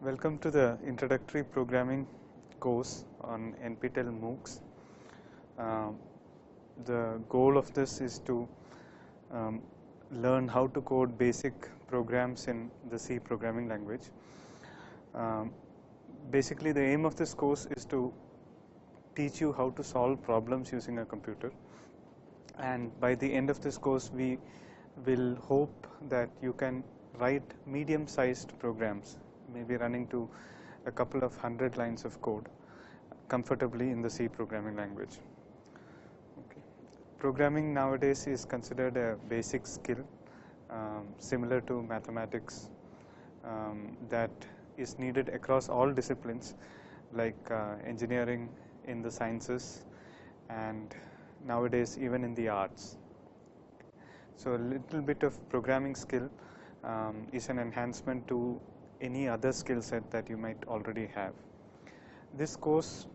Welcome to the introductory programming course on NPTEL MOOCs. The goal of this is to learn how to code basic programs in the C programming language. Basically, the aim of this course is to teach you how to solve problems using a computer, and by the end of this course we will hope that you can write medium-sized programs, maybe running to a couple of 100 lines of code comfortably in the C programming language. Okay. Programming nowadays is considered a basic skill, similar to mathematics, that is needed across all disciplines like engineering, in the sciences, and nowadays even in the arts. So a little bit of programming skill is an enhancement to any other skill set that you might already have. This course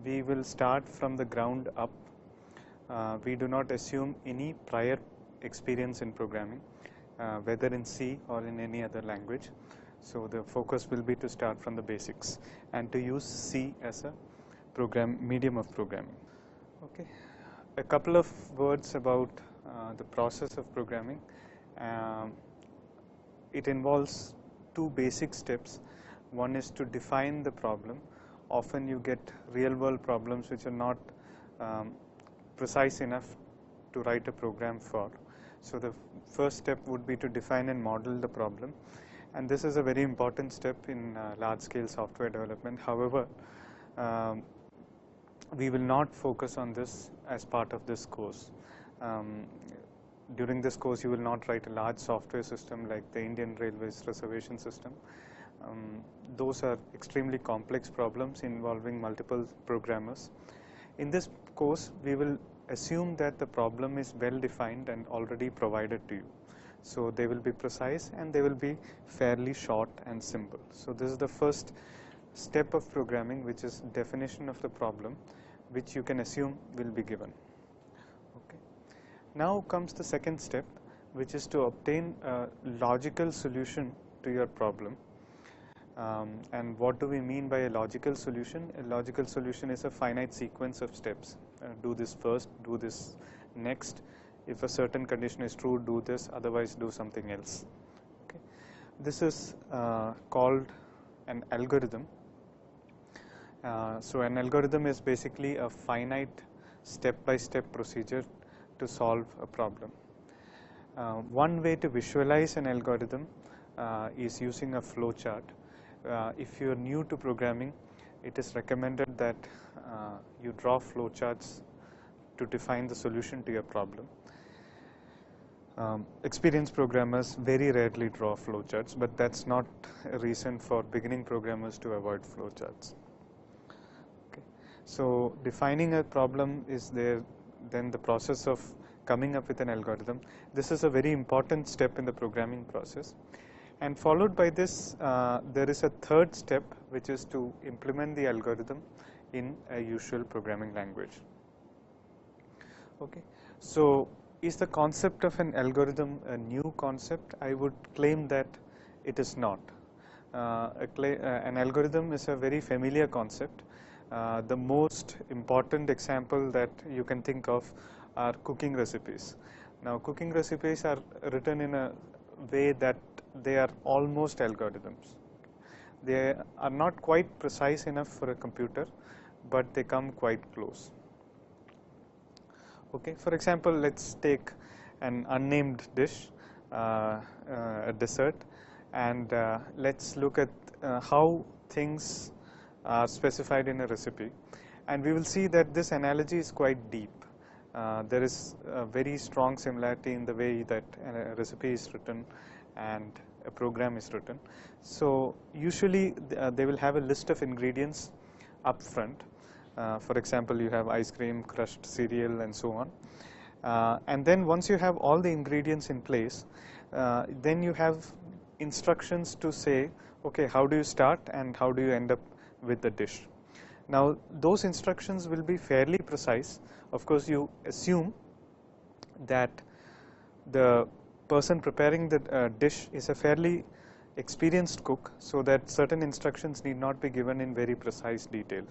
we will start from the ground up. We do not assume any prior experience in programming, whether in C or in any other language. So the focus will be to start from the basics and to use C as a medium of programming. Okay, a couple of words about the process of programming. It involves two basic steps. One is to define the problem. Often you get real world problems which are not precise enough to write a program for. So the first step would be to define and model the problem, and this is a very important step in large scale software development. However, we will not focus on this as part of this course. During this course you will not write a large software system like the Indian Railways reservation system. Those are extremely complex problems involving multiple programmers. In this course we will assume that the problem is well defined and already provided to you. So they will be precise and they will be fairly short and simple. So this is the first step of programming, which is definition of the problem, which you can assume will be given. Okay. Now comes the second step, which is to obtain a logical solution to your problem. And what do we mean by a logical solution? A logical solution is a finite sequence of steps. Do this first, do this next. If a certain condition is true, do this, otherwise do something else. Okay. This is called an algorithm. So an algorithm is basically a finite step-by-step procedure to solve a problem. One way to visualize an algorithm is using a flowchart. If you are new to programming, it is recommended that you draw flowcharts to define the solution to your problem. Experienced programmers very rarely draw flowcharts, but that's not a reason for beginning programmers to avoid flowcharts. Okay. So defining a problem is there, then the process of coming up with an algorithm. This is a very important step in the programming process. And followed by this, there is a third step, which is to implement the algorithm in a usual programming language. Okay. So is the concept of an algorithm a new concept? I would claim that it is not. An algorithm is a very familiar concept. The most important example that you can think of are cooking recipes. Now cooking recipes are written in a way that they are almost algorithms. They are not quite precise enough for a computer, but they come quite close. Okay. For example, let's take an unnamed dish, a dessert, and let's look at how things are specified in a recipe, and we will see that this analogy is quite deep. There is a very strong similarity in the way that a recipe is written and a program is written. So usually they will have a list of ingredients up front. For example, you have ice cream, crushed cereal, and so on. And then once you have all the ingredients in place, then you have instructions to say, okay, how do you start and how do you end up with the dish. Now those instructions will be fairly precise. Of course, you assume that the person preparing the dish is a fairly experienced cook, so that certain instructions need not be given in very precise detail.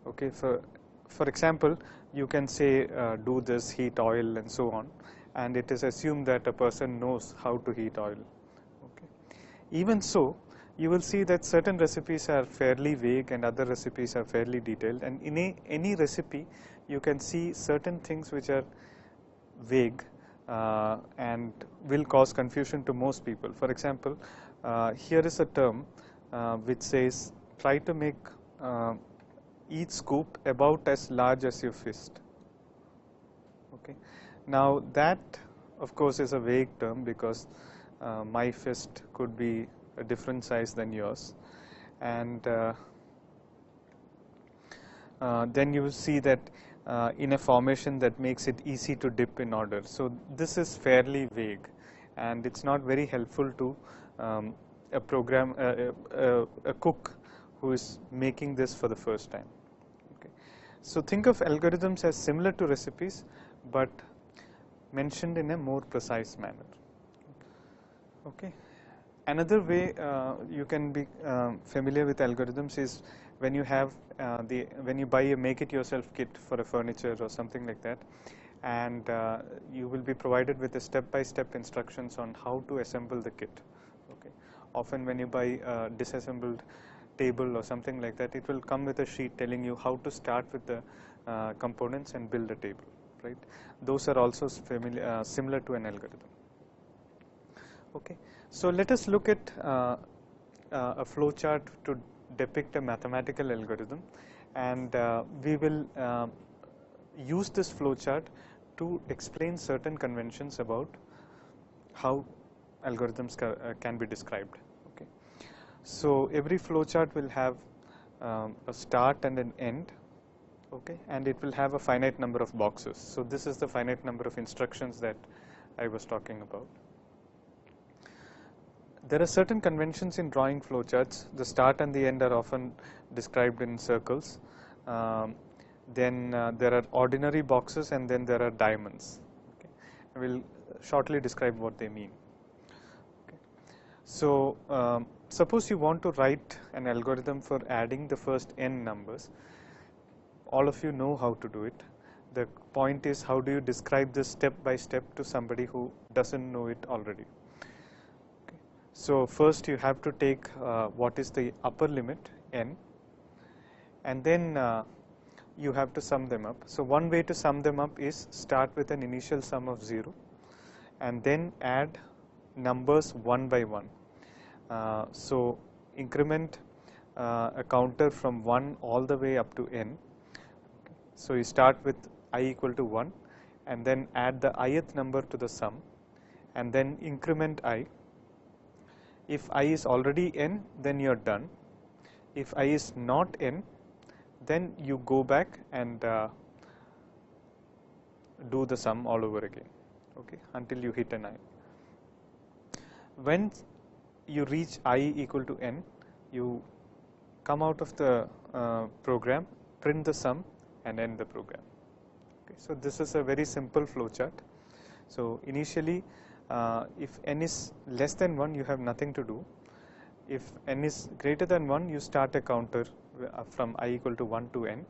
Okay, for example, you can say do this, heat oil, and so on, and it is assumed that a person knows how to heat oil. Okay. Even so, you will see that certain recipes are fairly vague and other recipes are fairly detailed, and in any recipe you can see certain things which are vague and will cause confusion to most people. For example, here is a term which says try to make each scoop about as large as your fist. Okay. Now that of course is a vague term, because my fist could be a different size than yours, and then you will see that in a formation that makes it easy to dip in order. So this is fairly vague, and it's not very helpful to a cook who is making this for the first time. Okay. So think of algorithms as similar to recipes, but mentioned in a more precise manner. Okay. Another way you can be familiar with algorithms is when you have when you buy a make-it-yourself kit for a furniture or something like that, and you will be provided with a step-by-step instructions on how to assemble the kit. Okay. Often when you buy a disassembled table or something like that, it will come with a sheet telling you how to start with the components and build a table. Right. Those are also familiar, similar to an algorithm. Okay. So let us look at a flow chart to depict a mathematical algorithm, and we will use this flow chart to explain certain conventions about how algorithms can be described. Okay. So every flow chart will have a start and an end. Okay, and it will have a finite number of boxes. So this is the finite number of instructions that I was talking about. There are certain conventions in drawing flowcharts. The start and the end are often described in circles. Then there are ordinary boxes, and then there are diamonds. Okay. I will shortly describe what they mean. Okay. So suppose you want to write an algorithm for adding the first n numbers. All of you know how to do it. The point is, how do you describe this step by step to somebody who doesn't know it already? So first you have to take what is the upper limit n, and then you have to sum them up. So one way to sum them up is start with an initial sum of 0 and then add numbers one by one. So increment a counter from 1 all the way up to n. So you start with I equal to 1 and then add the ith number to the sum and then increment I. If I is already n, then you are done. If I is not n, then you go back and do the sum all over again, okay, until you hit an I. When you reach I equal to n, you come out of the program, print the sum and end the program. Okay, so this is a very simple flow chart. So initially, if n is less than 1, you have nothing to do. If n is greater than 1, you start a counter from I equal to 1 to n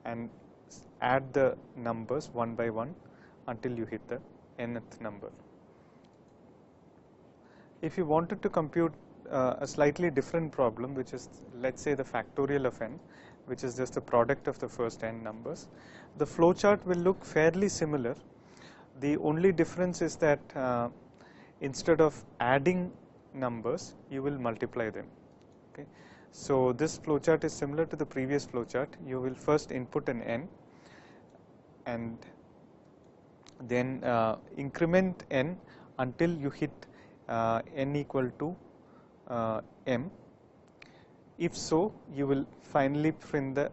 and add the numbers one by one until you hit the nth number. If you wanted to compute a slightly different problem, which is, let's say, the factorial of n, which is just the product of the first n numbers, the flow chart will look fairly similar. The only difference is that instead of adding numbers, you will multiply them. Okay. So this flowchart is similar to the previous flowchart. You will first input an n and then increment n until you hit n equal to m. If so, you will finally print the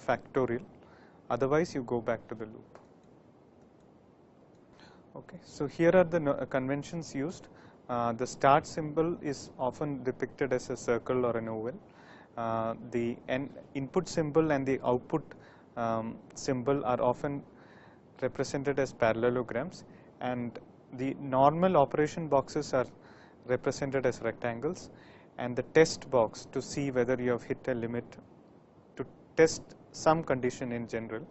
factorial. Otherwise, you go back to the loop. Okay. So here are the conventions used. The start symbol is often depicted as a circle or an oval. The input symbol and the output symbol are often represented as parallelograms, and the normal operation boxes are represented as rectangles, and the test box to see whether you have hit a limit to test some condition in general,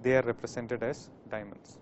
they are represented as diamonds.